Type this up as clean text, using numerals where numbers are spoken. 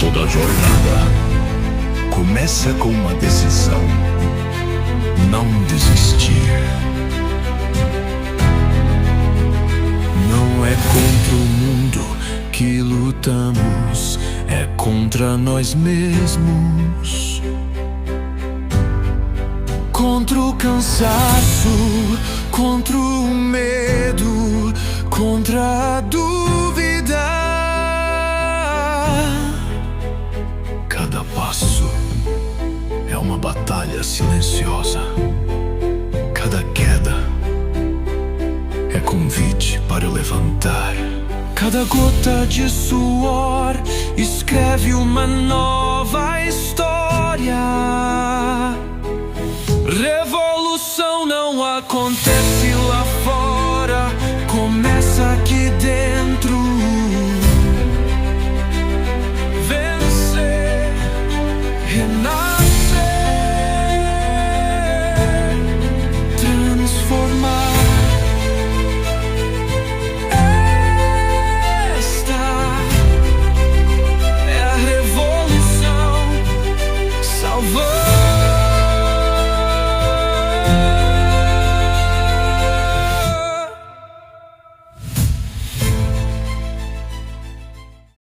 Toda jornada começa com uma decisão: não desistir. Não é contra o mundo que lutamos, é contra nós mesmos. Contra o cansaço, contra o medo, contra a dúvida. Cada passo é uma batalha silenciosa. Cada queda é convite para levantar. Cada gota de suor escreve uma nova história. Revolução não acontece lá